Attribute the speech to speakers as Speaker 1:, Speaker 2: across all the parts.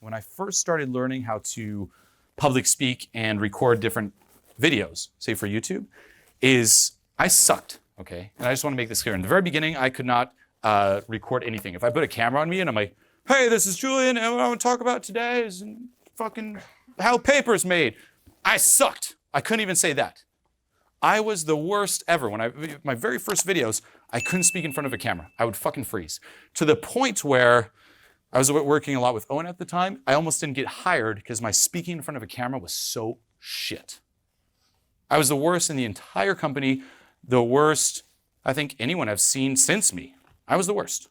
Speaker 1: when I first started learning how to public speak and record different videos, say for YouTube, is I sucked, okay? And I just want to make this clear. In the very beginning, I could not record anything. If I put a camera on me and I'm like, hey, this is Julian, and what I want to talk about today is fucking how paper is made. I sucked. I couldn't even say that. I was the worst ever. My very first videos, I couldn't speak in front of a camera. I would fucking freeze. To the point where I was working a lot with Owen at the time, I almost didn't get hired because my speaking in front of a camera was so shit. I was the worst in the entire company, the worst I think anyone I've seen since me. I was the worst.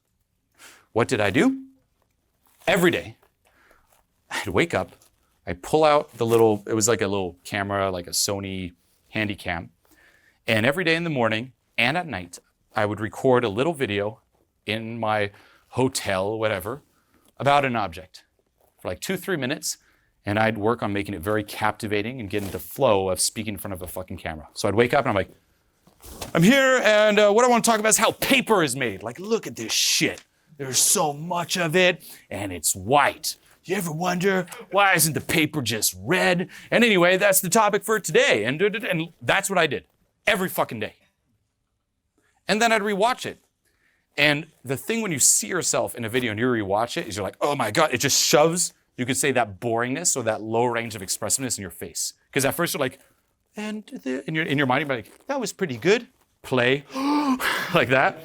Speaker 1: What did I do? Every day, I'd wake up, I'd pull out it was like a little camera, like a Sony Handycam. And every day in the morning and at night, I would record a little video in my hotel, whatever, about an object for like 2-3 minutes. And I'd work on making it very captivating and get into the flow of speaking in front of a fucking camera. So I'd wake up and I'm like, I'm here and what I want to talk about is how paper is made. Like, look at this shit. There's so much of it and it's white. You ever wonder why isn't the paper just red? And anyway, that's the topic for today. And that's what I did every fucking day. And then I'd rewatch it. And the thing when you see yourself in a video and you rewatch it is you're like, oh my God, it just shoves, you could say that boringness or that low range of expressiveness in your face. Because at first you're like, and in your mind, you're like, that was pretty good. Play, like that.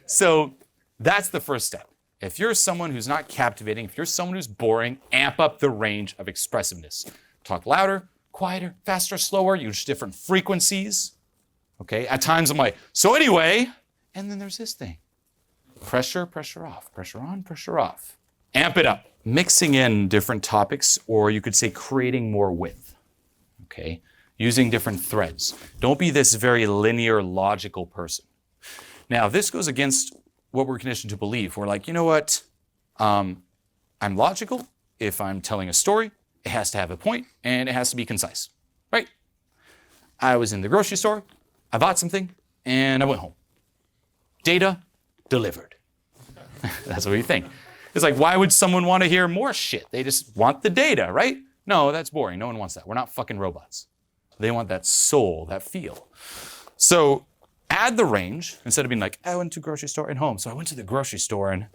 Speaker 1: So that's the first step. If you're someone who's not captivating, if you're someone who's boring, amp up the range of expressiveness. Talk louder, quieter, faster, slower, use different frequencies. Okay, at times I'm like, so anyway, and then there's this thing. Pressure, pressure off, pressure on, pressure off. Amp it up. Mixing in different topics, or you could say creating more width. Okay, using different threads. Don't be this very linear, logical person. Now, this goes against what we're conditioned to believe. We're like, you know what? I'm logical. If I'm telling a story, it has to have a point and it has to be concise, right? I was in the grocery store, I bought something, and I went home. Data delivered. That's what you think. It's like, why would someone want to hear more shit? They just want the data, right? No, that's boring. No one wants that. We're not fucking robots. They want that soul, that feel. So add the range instead of being like, I went to the grocery store and home. So I went to the grocery store and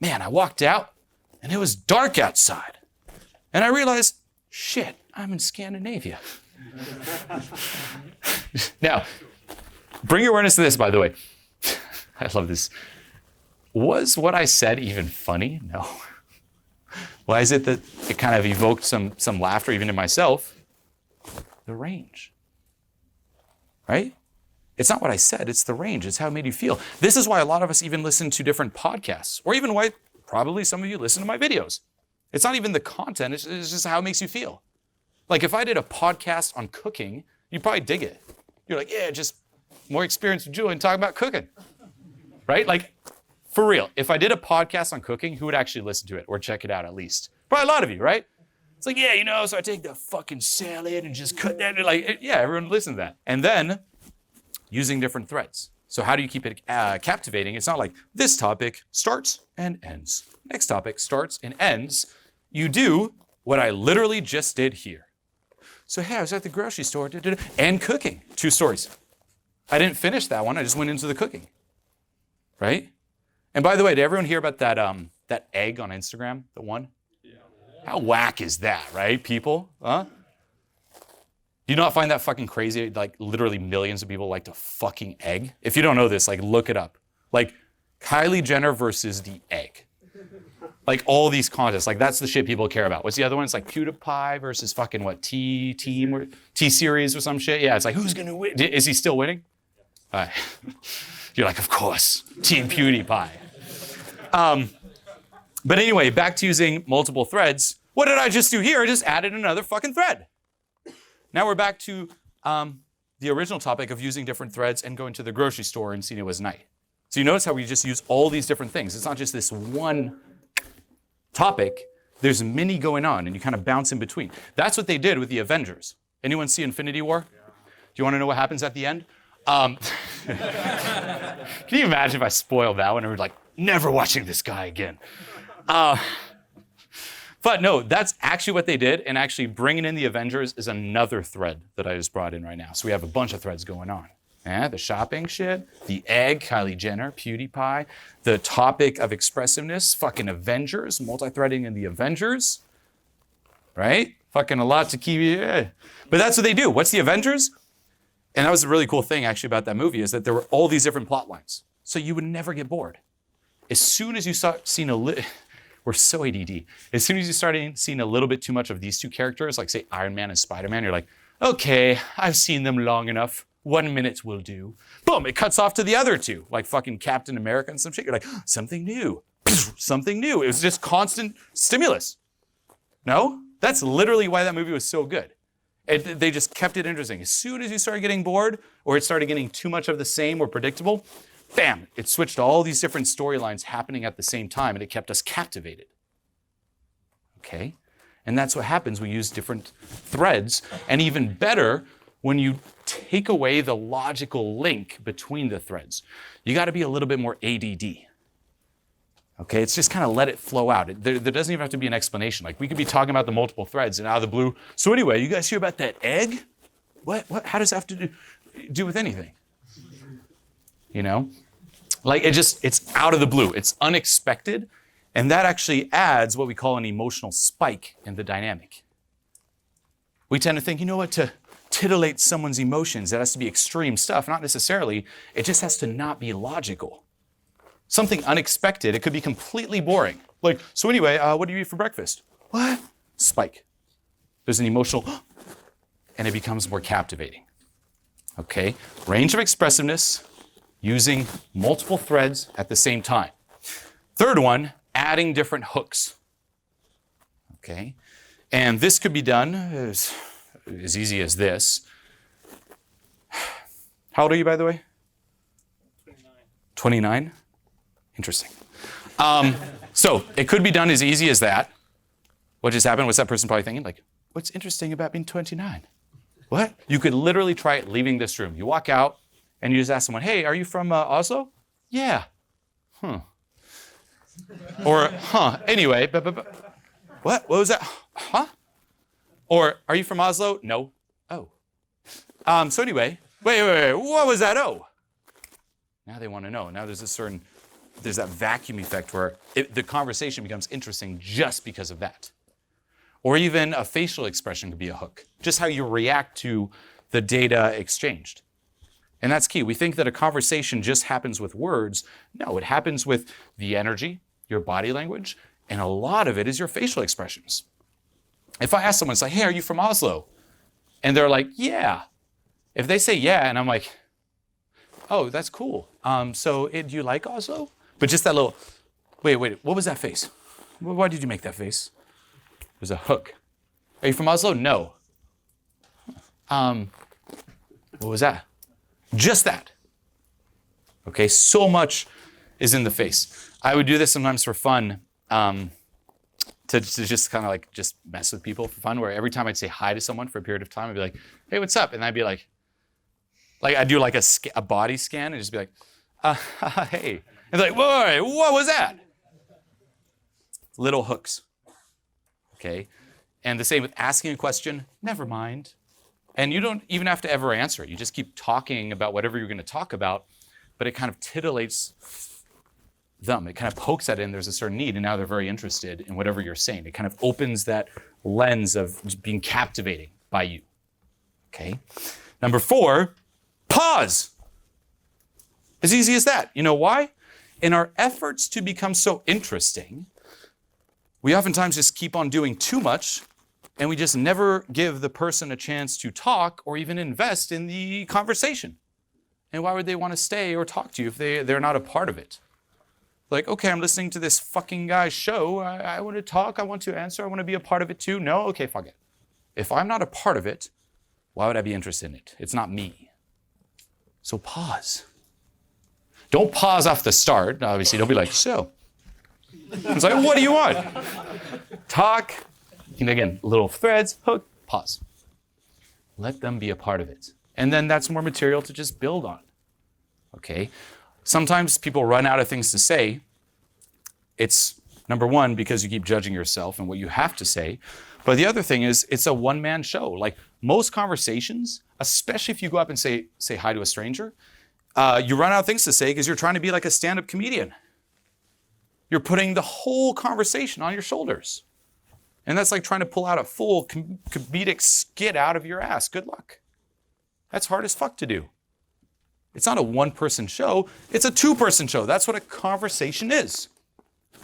Speaker 1: man, I walked out and it was dark outside. And I realized, shit, I'm in Scandinavia. Now, bring your awareness to this, by the way. I love this. Was what I said even funny? No. Why is it that it kind of evoked some laughter even in myself? The range, right? It's not what I said, it's the range, it's how it made you feel. This is why a lot of us even listen to different podcasts, or even why probably some of you listen to my videos. It's not even the content, it's just how it makes you feel. Like if I did a podcast on cooking, you'd probably dig it. You're like, yeah, just more experience with Julian talking about cooking, right? Like, for real, if I did a podcast on cooking, who would actually listen to it or check it out at least? Probably a lot of you, right? It's like, yeah, you know, so I take the fucking salad and just cut that. Like, yeah, everyone listen to that. And then using different threads. So how do you keep it captivating? It's not like this topic starts and ends. Next topic starts and ends. You do what I literally just did here. So hey, I was at the grocery store and cooking. 2 stories. I didn't finish that one. I just went into the cooking, right? And by the way, did everyone hear about that egg on Instagram, the one? How whack is that, right, people? Huh? Do you not find that fucking crazy? Like, literally millions of people like to fucking egg. If you don't know this, like, look it up. Like, Kylie Jenner versus the egg. Like, all these contests. Like, that's the shit people care about. What's the other one? It's like PewDiePie versus fucking what? T-Series or some shit? Yeah, it's like, who's gonna win? Is he still winning? You're like, of course, Team PewDiePie. But anyway, back to using multiple threads. What did I just do here? I just added another fucking thread. Now we're back to the original topic of using different threads and going to the grocery store and seeing it was night. So you notice how we just use all these different things. It's not just this one topic. There's many going on and you kind of bounce in between. That's what they did with the Avengers. Anyone see Infinity War? Do you want to know what happens at the end? Can you imagine if I spoiled that one and we're like, never watching this guy again? But But no, that's actually what they did. And actually bringing in the Avengers is another thread that I just brought in right now. So we have a bunch of threads going on. Yeah, the shopping shit, the egg, Kylie Jenner, PewDiePie, the topic of expressiveness, fucking Avengers, multi-threading in the Avengers, right? Fucking a lot to keep you. But that's what they do. What's the Avengers? And that was a really cool thing actually about that movie is that there were all these different plot lines. So you would never get bored. As soon as you start seeing we're so ADD. As soon as you start seeing a little bit too much of these two characters, like say Iron Man and Spider-Man, you're like, okay, I've seen them long enough. 1 minute will do. Boom, it cuts off to the other two, like fucking Captain America and some shit. You're like, something new, something new. It was just constant stimulus. No, that's literally why that movie was so good. They just kept it interesting. As soon as you started getting bored or it started getting too much of the same or predictable, bam, it switched to all these different storylines happening at the same time and it kept us captivated. Okay? And that's what happens when you use different threads. And even better, when you take away the logical link between the threads. You got to be a little bit more ADD. Okay, it's just kind of let it flow out. There doesn't even have to be an explanation. Like we could be talking about the multiple threads and out of the blue. So anyway, you guys hear about that egg? What? How does that have to do with anything? You know? Like it's out of the blue. It's unexpected. And that actually adds what we call an emotional spike in the dynamic. We tend to think, you know what, to titillate someone's emotions, that has to be extreme stuff. Not necessarily. It just has to not be logical. Something unexpected, it could be completely boring. Like, so anyway, what do you eat for breakfast? What? Spike. There's an emotional, and it becomes more captivating. Okay, range of expressiveness, using multiple threads at the same time. Third one, adding different hooks. Okay, and this could be done as easy as this. How old are you, by the way? 29? Interesting. So it could be done as easy as that. What just happened? What's that person probably thinking? Like, what's interesting about being 29? What? You could literally try it leaving this room. You walk out and you just ask someone, hey, are you from Oslo? Yeah. Or, anyway, what? What was that? Huh? Or, are you from Oslo? No. Oh. So anyway, wait, what was that? Oh. Now they want to know. Now there's that vacuum effect where the conversation becomes interesting just because of that. Or even a facial expression could be a hook. Just how you react to the data exchanged. And that's key. We think that a conversation just happens with words. No, it happens with the energy, your body language, and a lot of it is your facial expressions. If I ask someone, it's like, hey, are you from Oslo? And they're like, yeah. If they say yeah, and I'm like, oh, that's cool. So do you like Oslo? But just that little, wait, what was that face? Why did you make that face? It was a hook. Are you from Oslo? No. What was that? Just that. Okay, so much is in the face. I would do this sometimes for fun, to just kind of like just mess with people for fun, where every time I'd say hi to someone for a period of time, I'd be like, hey, what's up? And I'd be like I'd do like a body scan and just be like, hey. And they're like, whoa, what was that? Little hooks, okay? And the same with asking a question, never mind. And you don't even have to ever answer it. You just keep talking about whatever you're going to talk about, but it kind of titillates them. It kind of pokes at it and there's a certain need, and now they're very interested in whatever you're saying. It kind of opens that lens of just being captivating by you, okay? Number 4, pause. As easy as that. You know why? In our efforts to become so interesting, we oftentimes just keep on doing too much, and we just never give the person a chance to talk or even invest in the conversation. And why would they want to stay or talk to you if they're not a part of it? Like, okay, I'm listening to this fucking guy's show. I want to talk. I want to answer. I want to be a part of it too. No? Okay, fuck it. If I'm not a part of it, why would I be interested in it? It's not me. So pause. Don't pause off the start. Obviously, don't be like, so. It's like, what do you want? Talk. And again, little threads, hook, pause. Let them be a part of it. And then that's more material to just build on. Okay? Sometimes people run out of things to say. It's Number one, because you keep judging yourself and what you have to say. But the other thing is it's a one-man show. Like most conversations, especially if you go up and say hi to a stranger, you run out of things to say because you're trying to be like a stand-up comedian. You're putting the whole conversation on your shoulders. And that's like trying to pull out a full comedic skit out of your ass. Good luck. That's hard as fuck to do. It's not a one-person show. It's a two-person show. That's what a conversation is.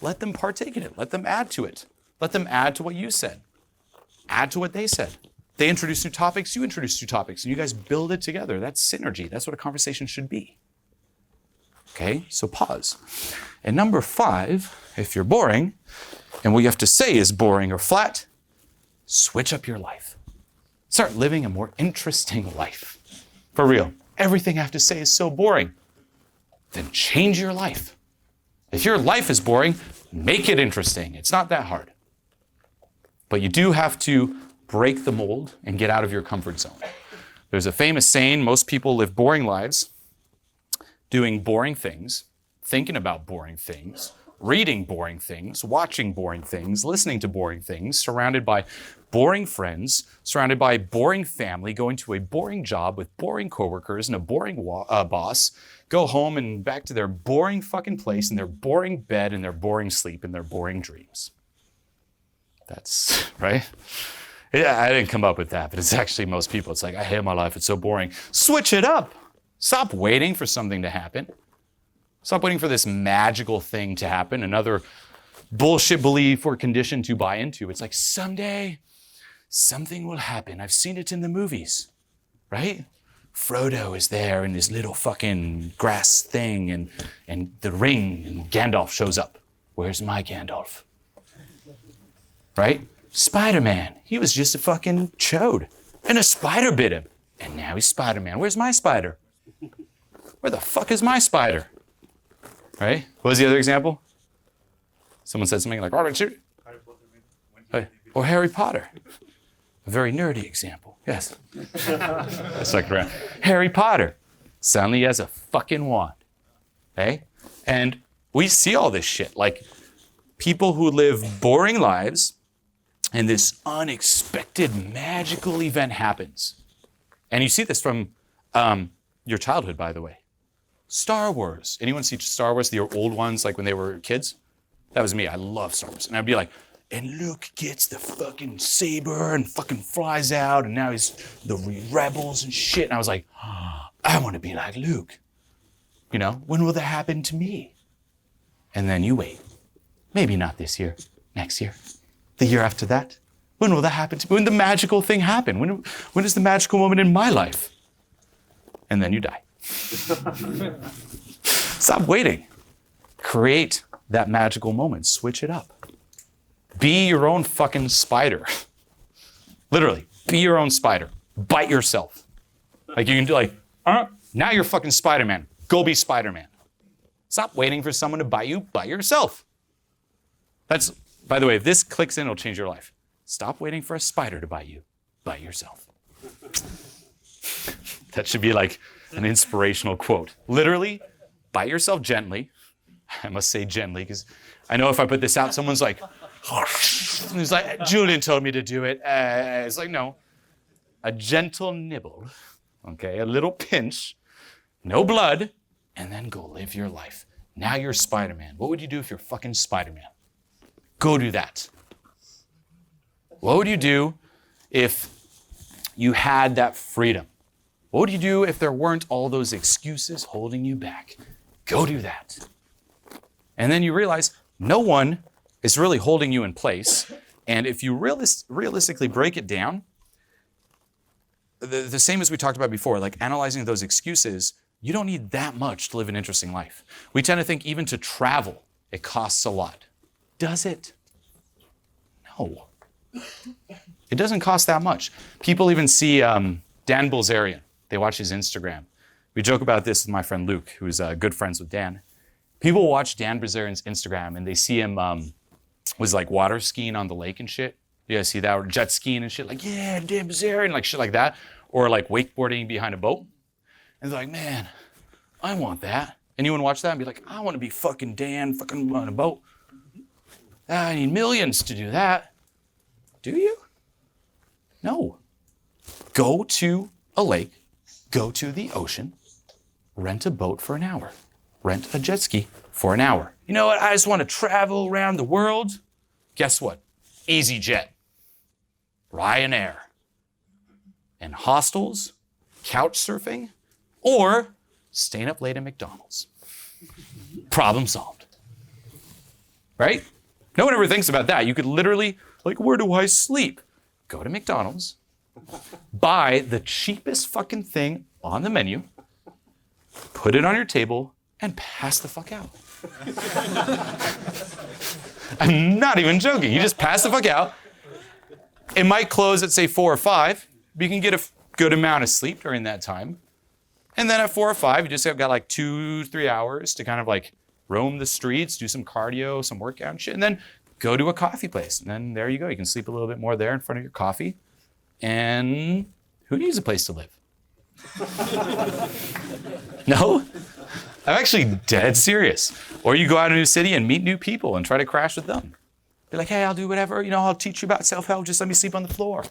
Speaker 1: Let them partake in it. Let them add to it. Let them add to what you said. Add to what they said. They introduce new topics, you introduce new topics, and you guys build it together. That's synergy. That's what a conversation should be. Okay, so pause. And number 5, if you're boring, and what you have to say is boring or flat, switch up your life. Start living a more interesting life. For real. Everything I have to say is so boring. Then change your life. If your life is boring, make it interesting. It's not that hard. But you do have to break the mold and get out of your comfort zone. There's a famous saying, most people live boring lives, doing boring things, thinking about boring things, reading boring things, watching boring things, listening to boring things, surrounded by boring friends, surrounded by boring family, going to a boring job with boring coworkers and a boring boss, go home and back to their boring fucking place and their boring bed and their boring sleep and their boring dreams. That's right. Yeah, I didn't come up with that, but it's actually most people. It's like, I hate my life. It's so boring. Switch it up. Stop waiting for something to happen. Stop waiting for this magical thing to happen, another bullshit belief or condition to buy into. It's like someday something will happen. I've seen it in the movies, right? Frodo is there in this little fucking grass thing and the ring, and Gandalf shows up. Where's my Gandalf? Right? Spider-Man, he was just a fucking chode. And a spider bit him. And now he's Spider-Man. Where's my spider? Where the fuck is my spider? Right? What was the other example? Someone said something like, or Harry Potter. A very nerdy example. Yes. That's like around. Harry Potter. Suddenly he has a fucking wand. Okay? And we see all this shit. Like people who live boring lives and this unexpected magical event happens. And you see this from your childhood, by the way. Star Wars. Anyone see Star Wars, the old ones, like when they were kids? That was me. I love Star Wars. And I'd be like, and Luke gets the fucking saber and fucking flies out, and now he's the rebels and shit. And I was like, oh, I want to be like Luke. You know, when will that happen to me? And then you wait. Maybe not this year, next year, the year after that. When will that happen to me? When the magical thing happen? When is the magical moment in my life? And then you die. Stop waiting. Create that magical moment. Switch it up. Be your own fucking spider. Literally, be your own spider. Bite yourself. Like you can do like, now you're fucking Spider-Man. Go be Spider-Man. Stop waiting for someone to bite you. Bite yourself. That's, by the way, if this clicks in, it'll change your life. Stop waiting for a spider to bite you. Bite yourself. That should be like an inspirational quote. Literally, bite yourself gently. I must say gently, because I know if I put this out, someone's like, and he's like, Julian told me to do it. It's like, no. A gentle nibble, okay? A little pinch, no blood, and then go live your life. Now you're Spider-Man. What would you do if you're fucking Spider-Man? Go do that. What would you do if you had that freedom? What would you do if there weren't all those excuses holding you back? Go do that. And then you realize no one is really holding you in place. And if you realistically break it down, the same as we talked about before, like analyzing those excuses, you don't need that much to live an interesting life. We tend to think even to travel, it costs a lot. Does it? No. It doesn't cost that much. People even see Dan Bilzerian. They watch his Instagram. We joke about this with my friend Luke, who's good friends with Dan. People watch Dan Bilzerian's Instagram and they see him was like water skiing on the lake and shit. You guys see that? Or jet skiing and shit. Like, yeah, Dan Bilzerian, like shit like that. Or like wakeboarding behind a boat. And they're like, man, I want that. Anyone watch that and be like, I want to be fucking Dan fucking on a boat? I need millions to do that. Do you? No. Go to a lake, go to the ocean, rent a boat for an hour, rent a jet ski for an hour. You know what? I just want to travel around the world. Guess what? EasyJet, Ryanair, and hostels, couch surfing, or staying up late at McDonald's. Problem solved. Right? No one ever thinks about that. You could literally, like, where do I sleep? Go to McDonald's, buy the cheapest fucking thing on the menu, put it on your table, and pass the fuck out. I'm not even joking. You just pass the fuck out. It might close at, say, 4 or 5, but you can get a good amount of sleep during that time. And then at 4 or 5, you just have got like 2-3 hours to kind of like roam the streets, do some cardio, some workout and shit, and then go to a coffee place. And then there you go. You can sleep a little bit more there in front of your coffee. And who needs a place to live? No? I'm actually dead serious. Or you go out in a new city and meet new people and try to crash with them. Be like, hey, I'll do whatever. I'll teach you about self-help. Just let me sleep on the floor.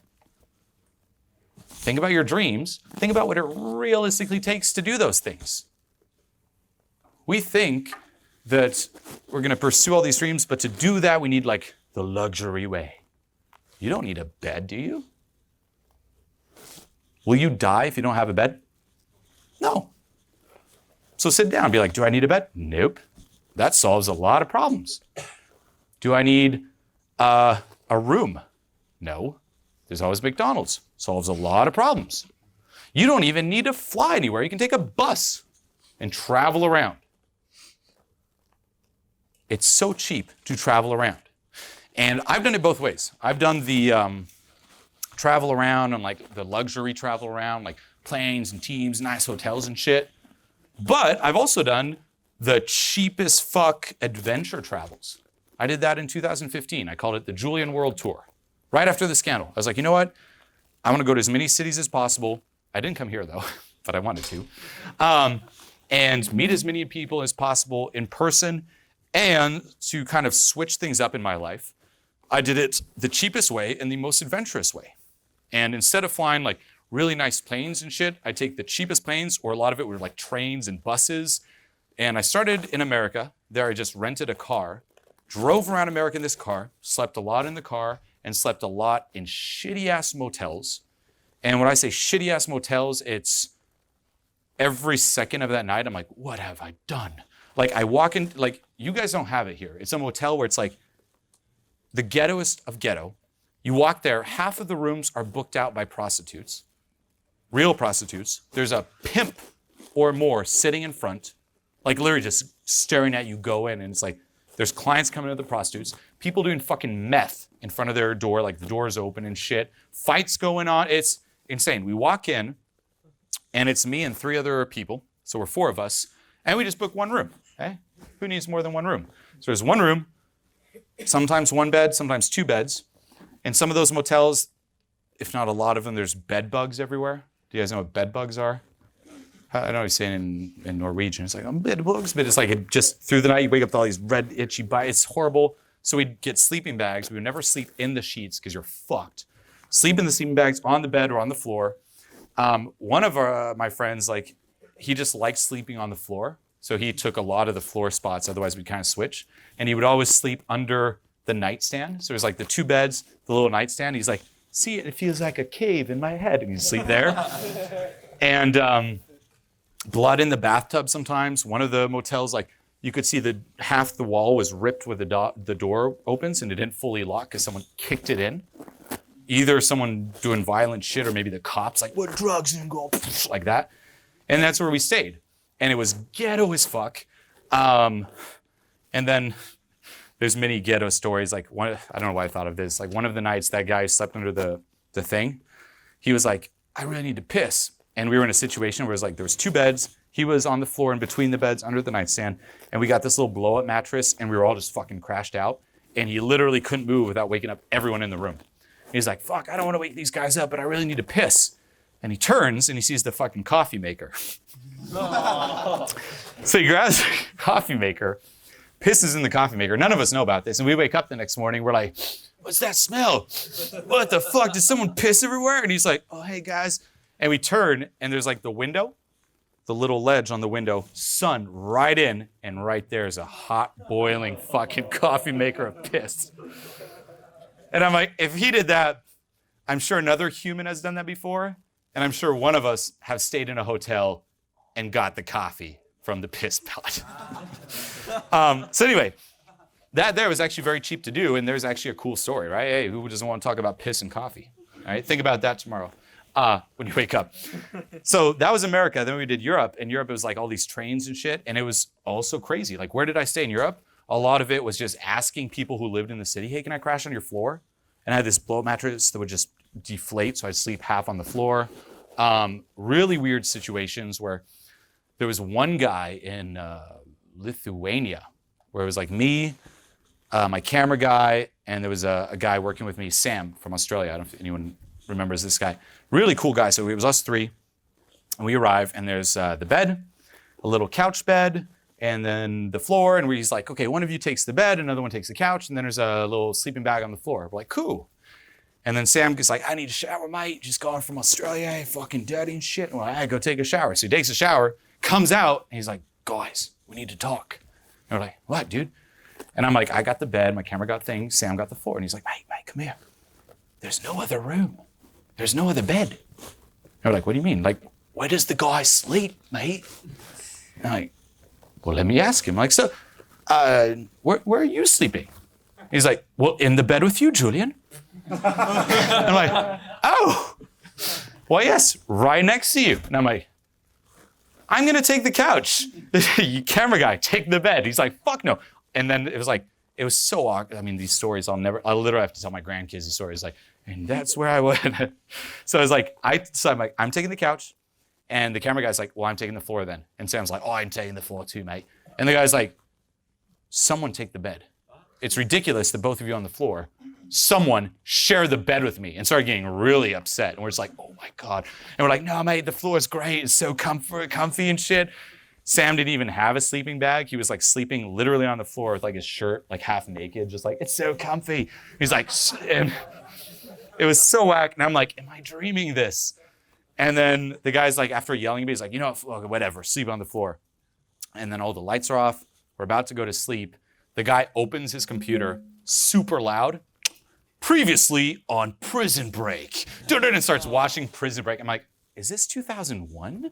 Speaker 1: Think about your dreams. Think about what it realistically takes to do those things. We think that we're going to pursue all these dreams, but to do that, we need like the luxury way. You don't need a bed, do you? Will you die if you don't have a bed? No. So sit down and be like, do I need a bed? Nope. That solves a lot of problems. Do I need a room? No. There's always McDonald's. Solves a lot of problems. You don't even need to fly anywhere. You can take a bus and travel around. It's so cheap to travel around. And I've done it both ways. I've done the travel around and like the luxury travel around, like planes and teams, nice hotels and shit. But I've also done the cheapest fuck adventure travels. I did that in 2015. I called it the Julien World Tour. Right after the scandal. I was like, you know what? I want to go to as many cities as possible. I didn't come here though, but I wanted to. And meet as many people as possible in person, and to kind of switch things up in my life. I did it the cheapest way and the most adventurous way. And instead of flying like really nice planes and shit, I take the cheapest planes, or a lot of it were like trains and buses. And I started in America. There I just rented a car, drove around America in this car, slept a lot in the car, and slept a lot in shitty-ass motels. And when I say shitty-ass motels, it's every second of that night, I'm like, what have I done? Like, I walk in, like, you guys don't have it here. It's a motel where it's like the ghettoest of ghetto. You walk there, half of the rooms are booked out by prostitutes, real prostitutes. There's a pimp or more sitting in front, like literally just staring at you go in, and it's like, there's clients coming to the prostitutes, people doing fucking meth in front of their door, like the door's open and shit, fights going on. It's insane. We walk in, and it's me and 3 other people, so we're 4 of us, and we just book 1 room, okay? Who needs more than 1 room? So there's 1 room, sometimes 1 bed, sometimes 2 beds. And some of those motels, if not a lot of them, there's bed bugs everywhere. Do you guys know what bed bugs are? I know he's saying in Norwegian, it's like, I'm bed bugs, but it's like it just through the night, you wake up with all these red, itchy bites. It's horrible. So we'd get sleeping bags. We would never sleep in the sheets because you're fucked. Sleep in the sleeping bags on the bed or on the floor. One of my friends, like, he just liked sleeping on the floor. So he took a lot of the floor spots. Otherwise, we'd kind of switch. And he would always sleep under the nightstand. So it was like the 2 beds, the little nightstand. He's like, see, it feels like a cave in my head. And he'd sleep there. And blood in the bathtub sometimes. One of the motels, like, you could see half the wall was ripped with the door opens, and it didn't fully lock because someone kicked it in. Either someone doing violent shit, or maybe the cops like, what drugs, and go like that. And that's where we stayed. And it was ghetto as fuck. And then there's many ghetto stories. Like I don't know why I thought of this. Like one of the nights that guy slept under the thing, he was like, I really need to piss. And we were in a situation where it was like, there was 2 beds. He was on the floor in between the beds under the nightstand. And we got this little blow up mattress, and we were all just fucking crashed out. And he literally couldn't move without waking up everyone in the room. He's like, fuck, I don't want to wake these guys up, but I really need to piss. And he turns and he sees the fucking coffee maker. So he grabs the coffee maker, Piss is in the coffee maker. None of us know about this. And we wake up the next morning, we're like, what's that smell? What the fuck? Did someone piss everywhere? And he's like, oh, hey guys. And we turn and there's like the window, the little ledge on the window, sun right in, and right there is a hot, boiling fucking coffee maker of piss. And I'm like, if he did that, I'm sure another human has done that before. And I'm sure one of us have stayed in a hotel and got the coffee from the piss pellet. So anyway, that there was actually very cheap to do, and there's actually a cool story, right? Hey, who doesn't want to talk about piss and coffee? All right, think about that tomorrow when you wake up. So that was America. Then we did Europe, and Europe it was like all these trains and shit, and it was also crazy. Like, where did I stay in Europe? A lot of it was just asking people who lived in the city, hey, can I crash on your floor? And I had this blow mattress that would just deflate, so I'd sleep half on the floor. Really weird situations where there was one guy in Lithuania where it was like me, my camera guy, and there was a guy working with me, Sam from Australia. I don't know if anyone remembers this guy. Really cool guy. So it was us three, and we arrive, and there's the bed, a little couch bed, and then the floor, and he's like, okay, one of you takes the bed, another one takes the couch, and then there's a little sleeping bag on the floor. We're like, cool. And then Sam is like, I need a shower, mate. Just got from Australia, fucking dirty and shit. And we're like, I go take a shower. So he takes a shower, comes out, and he's like, guys, we need to talk. And we're like, what, dude? And I'm like, I got the bed, my camera got things, Sam got the floor. And he's like, mate, come here. There's no other room. There's no other bed. And we're like, what do you mean? Like, where does the guy sleep, mate? And I'm like, well, let me ask him. Like, so, where are you sleeping? He's like, well, in the bed with you, Julien. I'm like, oh, well, yes, right next to you. And I'm like, I'm going to take the couch. Camera guy, take the bed. He's like, fuck no. And then it was so awkward. I mean, these stories I literally have to tell my grandkids these stories. Like, and that's where I went. So I was like, I'm like, I'm taking the couch. And the camera guy's like, well, I'm taking the floor then. And Sam's like, oh, I'm taking the floor too, mate. And the guy's like, someone take the bed. It's ridiculous that both of you on the floor. Someone share the bed with me, and started getting really upset. And we're just like, oh my God. And we're like, no, mate, the floor is great. It's so comfy and shit. Sam didn't even have a sleeping bag. He was like sleeping literally on the floor with like his shirt, like half naked, just like, it's so comfy. He's like, and it was so whack. And I'm like, am I dreaming this? And then the guy's like, after yelling at me, he's like, you know, whatever, sleep on the floor. And then all the lights are off. We're about to go to sleep. The guy opens his computer super loud. Previously on Prison Break. And starts watching Prison Break. I'm like, is this 2001?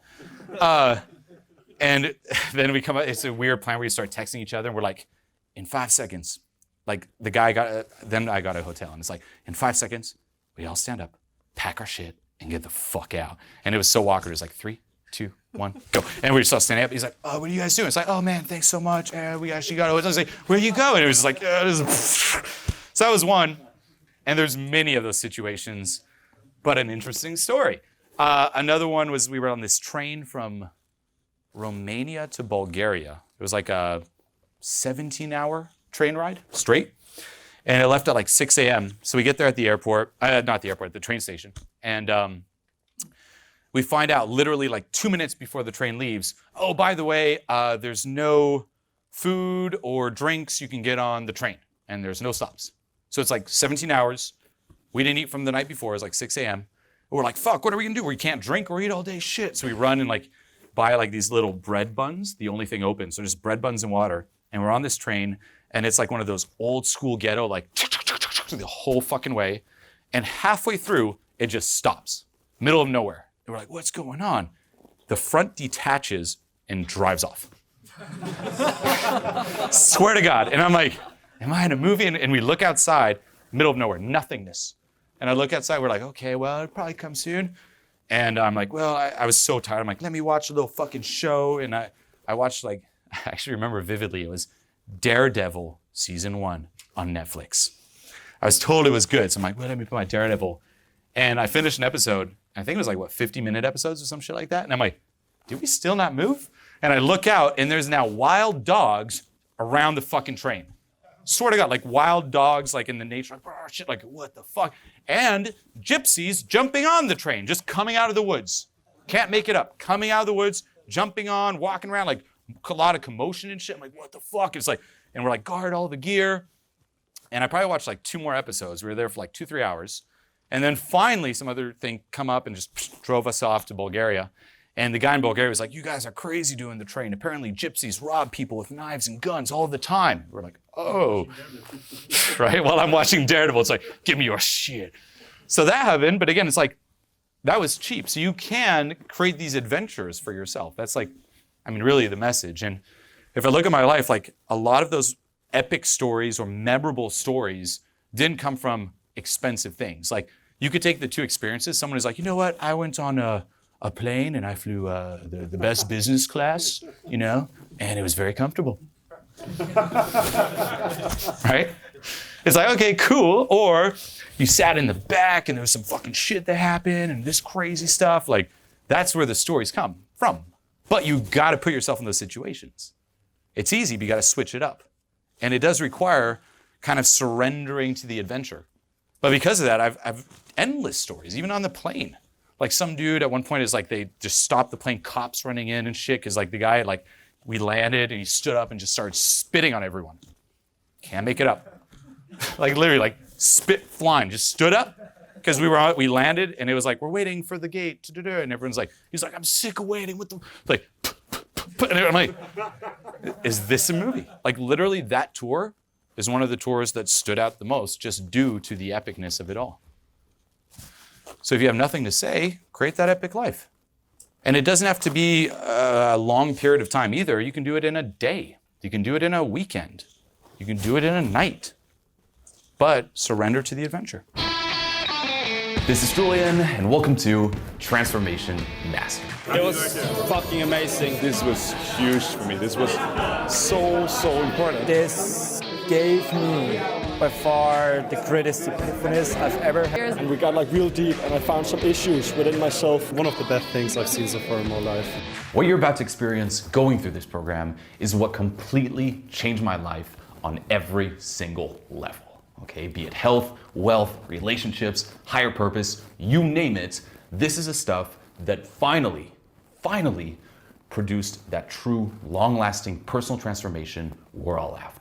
Speaker 1: And then we come up, it's a weird plan where you start texting each other, and we're like, in 5 seconds, like the guy then I got a hotel, and it's like, in 5 seconds, we all stand up, pack our shit, and get the fuck out. And it was so awkward. It was like 3, 2, 1, go. And we just all standing up. He's like, oh, what are you guys doing? It's like, oh man, thanks so much. We actually got a hotel. I was like, where you going? And it was like, so that was one. And there's many of those situations, but an interesting story. Another one was we were on this train from Romania to Bulgaria. It was like a 17-hour train ride straight. And it left at like 6 a.m. So we get there at the airport, not the airport, the train station. And we find out literally like 2 minutes before the train leaves, oh, by the way, there's no food or drinks you can get on the train. And there's no stops. So it's like 17 hours. We didn't eat from the night before. It was like 6 a.m. We're like, fuck, what are we gonna do? We can't drink or eat all day, shit. So we run and like buy like these little bread buns, the only thing open. So just bread buns and water. And we're on this train, and it's like one of those old school ghetto, like the whole fucking way. And halfway through, it just stops, middle of nowhere. And we're like, what's going on? The front detaches and drives off. Swear to God. And I'm like, am I in a movie? And we look outside, middle of nowhere, nothingness. And I look outside, we're like, okay, well, it'll probably come soon. And I'm like, well, I was so tired. I'm like, let me watch a little fucking show. And I watched like, I actually remember vividly, it was Daredevil season 1 on Netflix. I was told it was good. So I'm like, well, let me put my Daredevil. And I finished an episode. I think it was like, 50-minute episodes or some shit like that. And I'm like, did we still not move? And I look out, and there's now wild dogs around the fucking train. Swear to God, like wild dogs, like in the nature, like, oh, shit, like what the fuck? And gypsies jumping on the train, just coming out of the woods. Can't make it up. Coming out of the woods, jumping on, walking around, like a lot of commotion and shit. I'm like, what the fuck? It's like, and we're like, guard all the gear. And I probably watched like 2 more episodes. We were there for like 2-3 hours. And then finally some other thing come up and just drove us off to Bulgaria. And the guy in Bulgaria was like, you guys are crazy doing the train. Apparently gypsies rob people with knives and guns all the time. We're like, oh, right? While I'm watching Daredevil, it's like, give me your shit. So that happened, but again, it's like, that was cheap. So you can create these adventures for yourself. That's like, I mean, really the message. And if I look at my life, like a lot of those epic stories or memorable stories didn't come from expensive things. Like you could take the 2 experiences. Someone is like, you know what? I went on a plane and I flew the best business class, you know, and it was very comfortable. Right? It's like, okay, cool. Or you sat in the back and there was some fucking shit that happened and this crazy stuff. Like that's where the stories come from. But you got to put yourself in those situations. It's easy, but you got to switch it up. And it does require kind of surrendering to the adventure. But because of that, I've endless stories, even on the plane. Like some dude at one point is like, they just stopped the plane, cops running in and shit, because like the guy, like we landed and he stood up and just started spitting on everyone. Can't make it up. Like literally like spit flying, just stood up. Because we landed and it was like, we're waiting for the gate to do, and everyone's like, he's like, I'm sick of waiting with the, like, and I'm like, is this a movie? Like literally that tour is one of the tours that stood out the most just due to the epicness of it all. So if you have nothing to say, create that epic life. And it doesn't have to be a long period of time either. You can do it in a day. You can do it in a weekend. You can do it in a night. But surrender to the adventure.
Speaker 2: This is Julien, and welcome to Transformation Mastery.
Speaker 3: It was fucking amazing.
Speaker 4: This was huge for me. This was so important.
Speaker 3: This gave me by far the greatest epiphanies I've ever had.
Speaker 4: And we got like real deep, and I found some issues within myself.
Speaker 5: One of the best things I've seen so far in my life.
Speaker 2: What you're about to experience going through this program is what completely changed my life on every single level. Okay, be it health, wealth, relationships, higher purpose, you name it. This is the stuff that finally produced that true, long-lasting personal transformation we're all after.